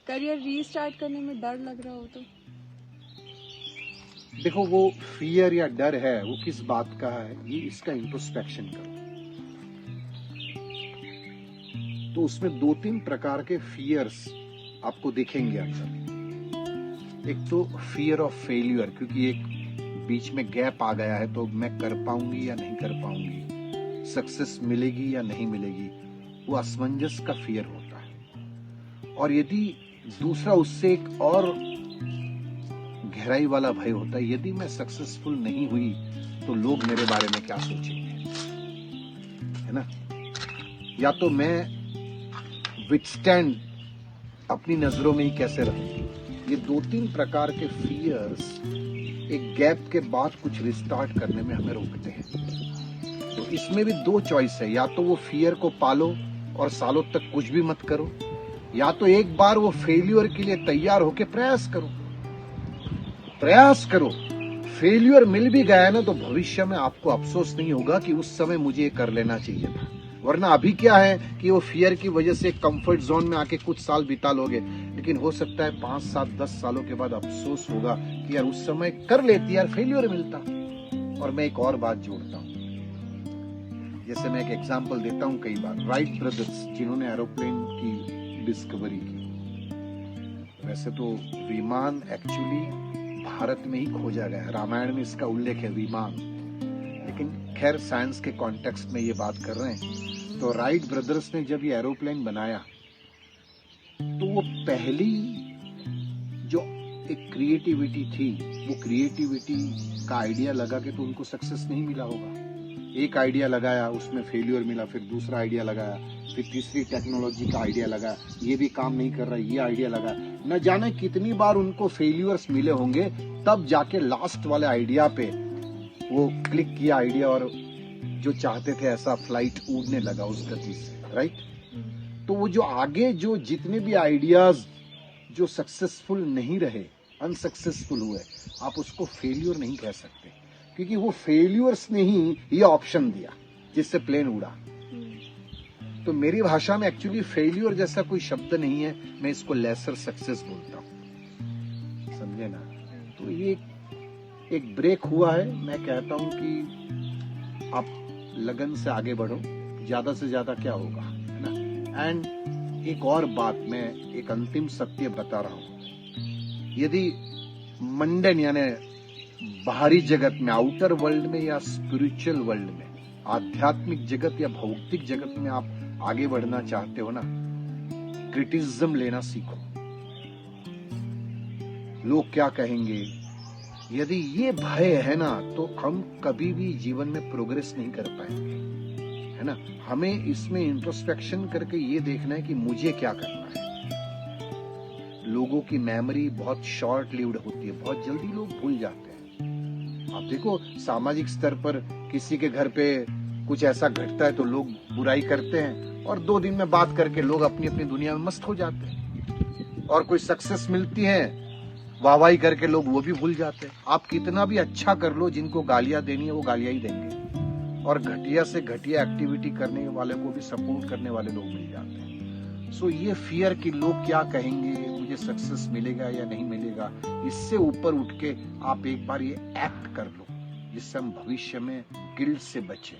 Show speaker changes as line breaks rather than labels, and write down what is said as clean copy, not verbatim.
Career restart करने में डर लग रहा हो तो?
देखो, वो फियर या डर है वो किस बात का है, ये इसका इंट्रोस्पेक्शन करो। तो उसमें 2-3 प्रकार के फियर्स आपको दिखेंगे अंदर। एक तो फियर ऑफ फेल्यूर, क्योंकि एक बीच में गैप आ गया है, तो मैं कर पाऊंगी या नहीं कर पाऊंगी, सक्सेस मिलेगी या नहीं मिलेगी, वो असमंजस का फियर होता है। और यदि दूसरा उससे एक और गहराई वाला भय होता है, यदि मैं सक्सेसफुल नहीं हुई तो लोग मेरे बारे में क्या सोचेंगे, है ना। या तो मैं विथस्टैंड अपनी नजरों में ही कैसे रहूंगी। ये 2-3 प्रकार के फियर्स एक गैप के बाद कुछ रिस्टार्ट करने में हमें रोकते हैं। तो इसमें भी 2 चॉइस है, या तो वो फियर को पालो और सालों तक कुछ भी मत करो, या तो एक बार वो फेल्यूर के लिए तैयार होके प्रयास करो। फेल्यूर मिल भी गया ना, तो भविष्य में आपको अफसोस नहीं होगा कि उस समय मुझे ये कर लेना चाहिए था। वरना अभी क्या है कि वो फियर की वजह से कंफर्ट जोन में आके कुछ साल बिता लोगे, लेकिन हो सकता है 5, 7, 10 सालों के बाद अफसोस होगा कि यार उस समय कर लेती, यार फेल्यूर मिलता। और मैं एक और बात जोड़ता हूँ, जैसे मैं एक एग्जांपल देता हूँ, कई बार राइट ब्रदर्स जिन्होंने एरोप्लेन की डिस्कवरी की, वैसे तो विमान एक्चुअली भारत में ही खोजा गया, रामायण में इसका उल्लेख है विमान, लेकिन खैर साइंस के कॉन्टेक्स्ट में ये बात कर रहे हैं। तो राइट ब्रदर्स ने जब ये एरोप्लेन बनाया, तो वो पहली जो एक क्रिएटिविटी थी, वो क्रिएटिविटी का आइडिया लगा के तो उनको सक्सेस नहीं मिला होगा। एक आइडिया लगाया, उसमें फेल्यूर मिला, फिर दूसरा आइडिया लगाया, फिर तीसरी टेक्नोलॉजी का आइडिया लगा, ये भी काम नहीं कर रहा, ये आइडिया लगा, न जाने कितनी बार उनको फेल्यूर्स मिले होंगे, तब जाके लास्ट वाले आइडिया पे वो क्लिक किया आइडिया, और जो चाहते थे ऐसा फ्लाइट उड़ने लगा उस गति से, राइट। तो वो जो आगे जो जितने भी आइडियाज जो सक्सेसफुल नहीं रहे, अनसक्सेसफुल हुए, आप उसको फेल्यूर नहीं कह सकते, क्योंकि वो फेल्यूर्स ने ही ये ऑप्शन दिया जिससे प्लेन उड़ा। तो मेरी भाषा में एक्चुअली फेल्यूर जैसा कोई शब्द नहीं है, मैं इसको लेसर सक्सेस बोलता हूँ, समझे ना। तो ये एक ब्रेक हुआ है, मैं कहता हूं कि आप लगन से आगे बढ़ो, ज्यादा से ज्यादा क्या होगा, है ना। एंड एक और बात, मैं एक अंतिम सत्य बता रहा हूं, यदि मंडन यानी बाहरी जगत में, आउटर वर्ल्ड में या स्पिरिचुअल वर्ल्ड में, आध्यात्मिक जगत या भौतिक जगत में आप आगे बढ़ना चाहते हो ना, क्रिटिसिज्म लेना सीखो। लोग क्या कहेंगे, यदि ये भय है ना, तो हम कभी भी जीवन में प्रोग्रेस नहीं कर पाएंगे, है ना। हमें इसमें इंट्रोस्पेक्शन करके ये देखना है कि मुझे क्या करना है। लोगों की मेमोरी बहुत शॉर्ट लिव्ड होती है, बहुत जल्दी लोग भूल जाते हैं। आप देखो, सामाजिक स्तर पर किसी के घर पे कुछ ऐसा घटता है तो लोग बुराई करते हैं, और 2 दिन में बात करके लोग अपनी अपनी दुनिया में मस्त हो जाते हैं। और कोई सक्सेस मिलती है, वाहवाही करके लोग वो भी भूल जाते हैं। आप कितना भी अच्छा कर लो, जिनको गालियां देनी है वो गालियां ही देंगे, और घटिया से घटिया एक्टिविटी करने वाले को भी सपोर्ट करने वाले लोग मिल जाते हैं। सो ये फियर कि लोग क्या कहेंगे, मुझे सक्सेस मिलेगा या नहीं मिलेगा, इससे ऊपर उठ के आप एक बार ये एक्ट कर लो, जिससे हम भविष्य में गिल्ट से बचें।